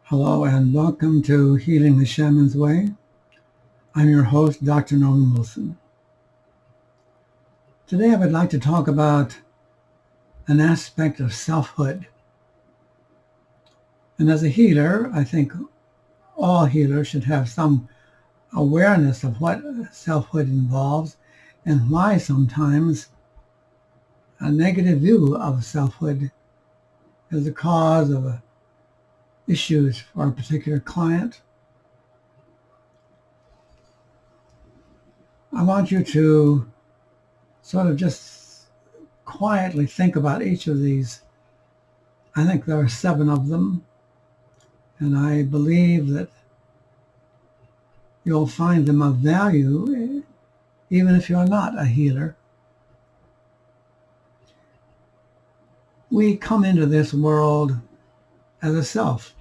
Hello and welcome to Healing the Shaman's Way. I'm your host, Dr. Norman Wilson. Today I would like to talk about an aspect of selfhood. And as a healer, I think all healers should have some awareness of what selfhood involves and why sometimes a negative view of selfhood is the cause of issues for a particular client. I want you to sort of just quietly think about each of these. I think there are 7 of them, and I believe that you'll find them of value even if you're not a healer. We come into this world as a self,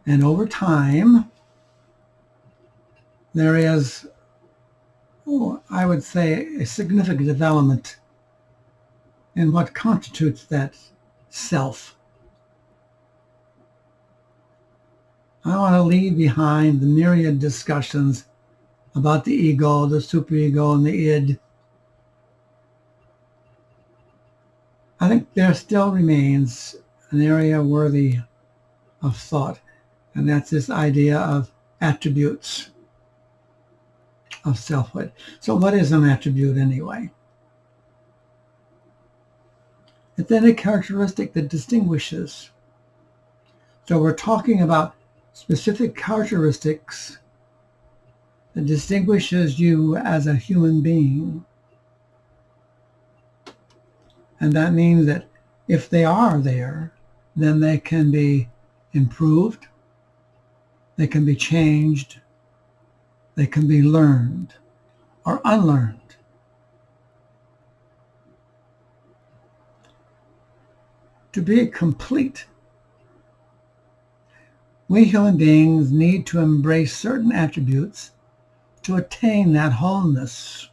and over time there is, I would say, a significant development in what constitutes that self. I want to leave behind the myriad discussions about the ego, the superego, and the id. I think there still remains an area worthy of thought, and that's this idea of attributes of selfhood. So what is an attribute anyway? It's any characteristic that distinguishes. So we're talking about specific characteristics that distinguishes you as a human being. And that means that if they are there, then they can be improved, they can be changed, they can be learned or unlearned. To be complete, we human beings need to embrace certain attributes to attain that wholeness.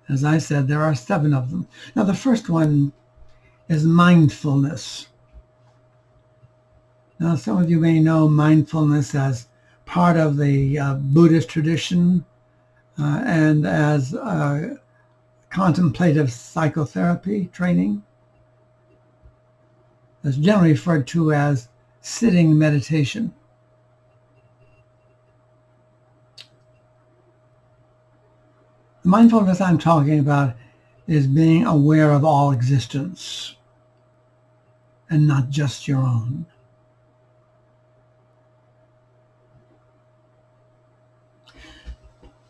As I said, there are 7 of them. Now, the first one is mindfulness. Now, some of you may know mindfulness as part of the Buddhist tradition and as contemplative psychotherapy training. It's generally referred to as sitting meditation. The mindfulness I'm talking about is being aware of all existence and not just your own.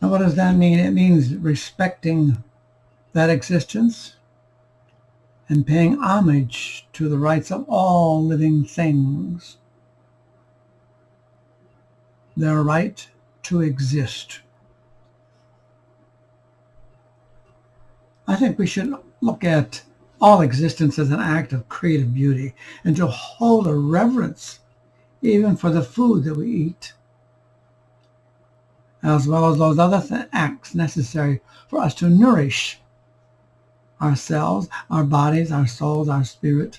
Now, what does that mean? It means respecting that existence and paying homage to the rights of all living things. Their right to exist. I think we should look at all existence as an act of creative beauty and to hold a reverence even for the food that we eat, as well as those other acts necessary for us to nourish ourselves, our bodies, our souls, our spirit.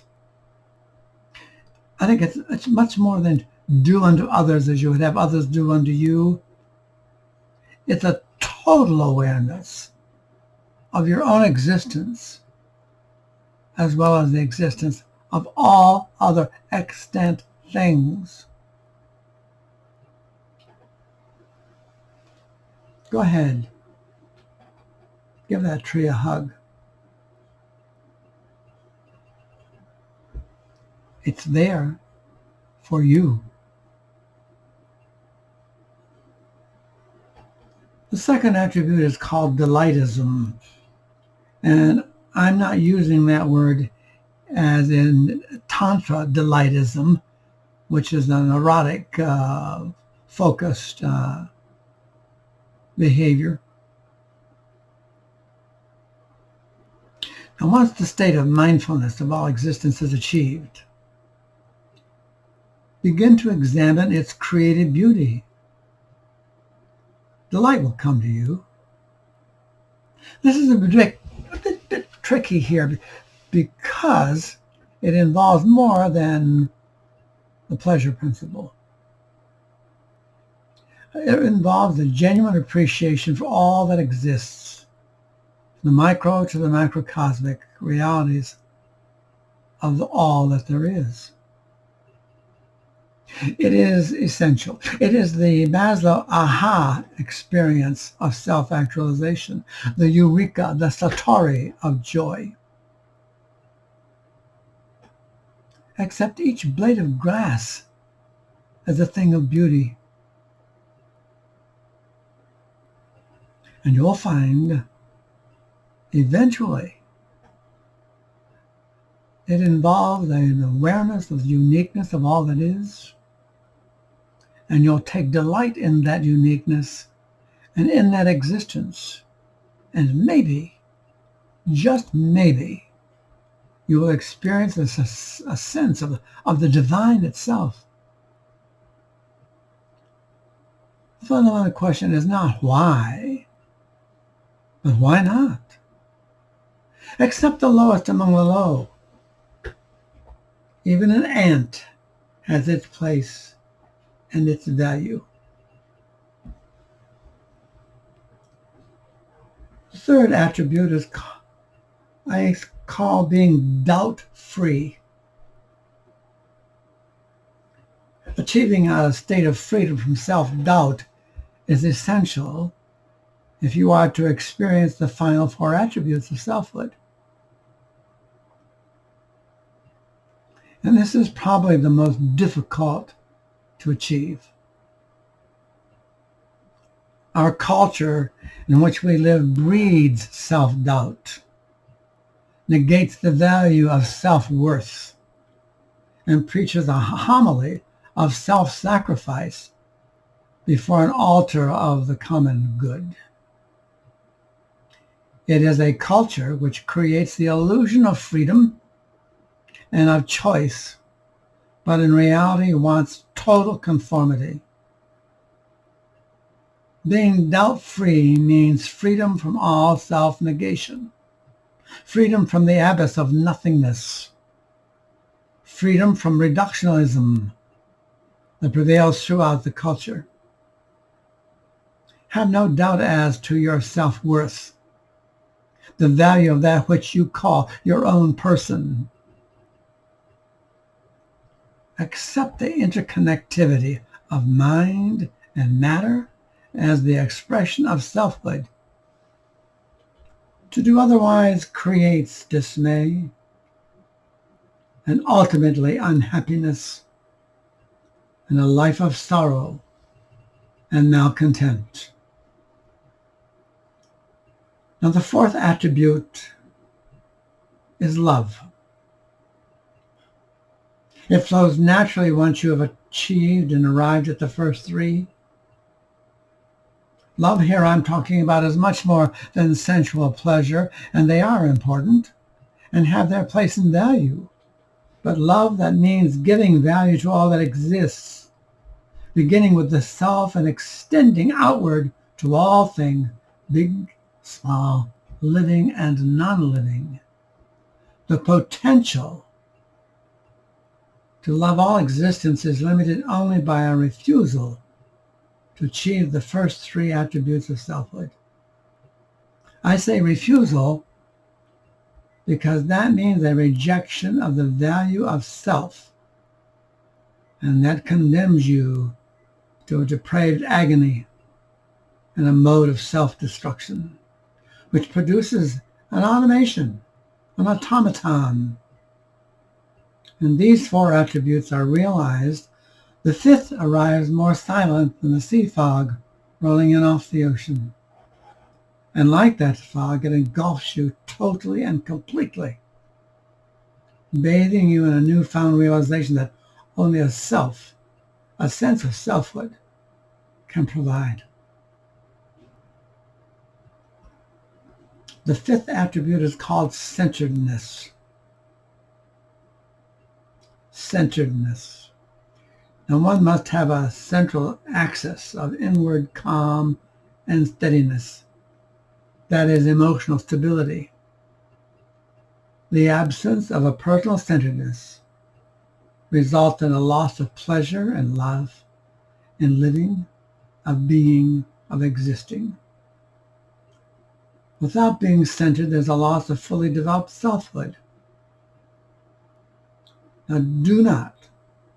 I think it's much more than do unto others as you would have others do unto you. It's a total awareness of your own existence as well as the existence of all other extant things. Go ahead. Give that tree a hug. It's there for you. The second attribute is called delightism. And I'm not using that word as in Tantra delightism, which is an erotic focused behavior. And once the state of mindfulness of all existence is achieved, begin to examine its creative beauty. Delight will come to you. This is a bit tricky here because it involves more than the pleasure principle. It involves a genuine appreciation for all that exists, the micro to the macrocosmic realities of all that there is. It is essential. It is the Maslow aha experience of self-actualization, the eureka, the satori of joy. Accept each blade of grass as a thing of beauty, and you'll find eventually it involves an awareness of the uniqueness of all that is, and you'll take delight in that uniqueness and in that existence, and maybe, just maybe, you will experience a sense of the divine itself. The fundamental question is not why, but why not? Accept the lowest among the low. Even an ant has its place and its value. The third attribute is I call being doubt-free. Achieving a state of freedom from self-doubt is essential if you are to experience the final four attributes of selfhood. And this is probably the most difficult to achieve. Our culture in which we live breeds self-doubt, negates the value of self-worth, and preaches a homily of self-sacrifice before an altar of the common good. It is a culture which creates the illusion of freedom and of choice, but in reality wants total conformity. Being doubt-free means freedom from all self-negation, freedom from the abyss of nothingness, freedom from reductionism that prevails throughout the culture. Have no doubt as to your self-worth, the value of that which you call your own person. Accept the interconnectivity of mind and matter as the expression of selfhood. To do otherwise creates dismay and ultimately unhappiness and a life of sorrow and malcontent. Now the fourth attribute is love. It flows naturally once you have achieved and arrived at the first three. Love here I'm talking about is much more than sensual pleasure, and they are important and have their place and value. But love that means giving value to all that exists, beginning with the self and extending outward to all things, big, small, living and non-living. The potential to love all existence is limited only by a refusal to achieve the first three attributes of selfhood. I say refusal because that means a rejection of the value of self, and that condemns you to a depraved agony and a mode of self-destruction, which produces an automation, an automaton. And these four attributes are realized. The fifth arrives more silent than the sea fog rolling in off the ocean. And like that fog, it engulfs you totally and completely, bathing you in a newfound realization that only a self, a sense of selfhood, can provide. The fifth attribute is called centeredness. Centeredness. Now one must have a central axis of inward calm and steadiness. That is emotional stability. The absence of a personal centeredness results in a loss of pleasure and love in living, of being, of existing. Without being centered, there's a loss of fully developed selfhood. Now, do not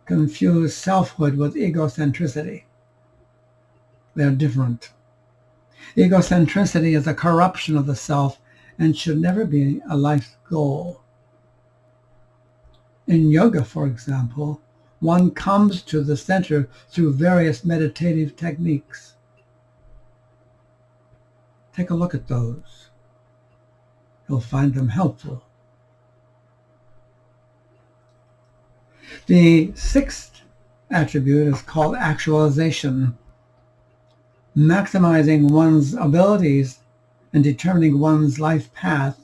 confuse selfhood with egocentricity. They're different. Egocentricity is a corruption of the self and should never be a life goal. In yoga, for example, one comes to the center through various meditative techniques. Take a look at those. You'll find them helpful. The sixth attribute is called actualization. Maximizing one's abilities and determining one's life path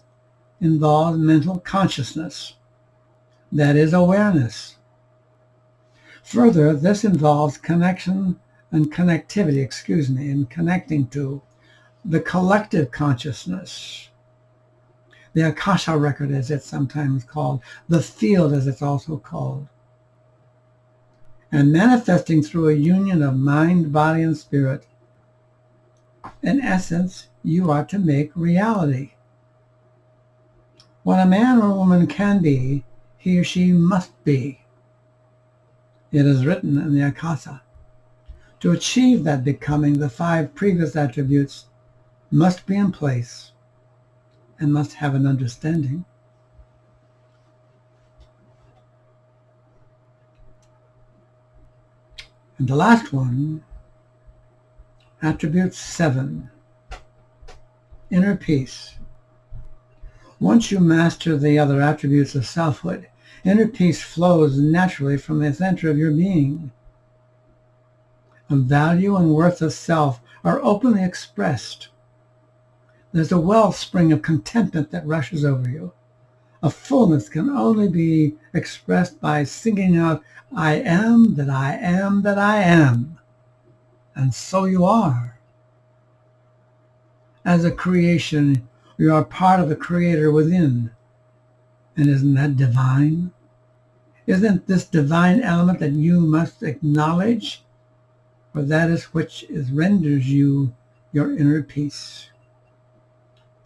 involves mental consciousness. That is awareness. Further, this involves connection and connectivity, and connecting to the collective consciousness, the Akasha record as it's sometimes called, the field as it's also called, and manifesting through a union of mind, body, and spirit. In essence, you are to make reality. What a man or woman can be, he or she must be. It is written in the Akasha. To achieve that becoming, the 5 previous attributes must be in place and must have an understanding. And the last one, attribute 7, inner peace. Once you master the other attributes of selfhood, inner peace flows naturally from the center of your being. The value and worth of self are openly expressed. There's a wellspring of contentment that rushes over you. A fullness can only be expressed by singing out, I am that I am that I am. And so you are. As a creation, you are part of the Creator within. And isn't that divine? Isn't this divine element that you must acknowledge? For that is which renders you your inner peace.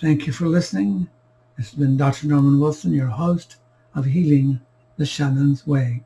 Thank you for listening. This has been Dr. Norman Wilson, your host of Healing the Shaman's Way.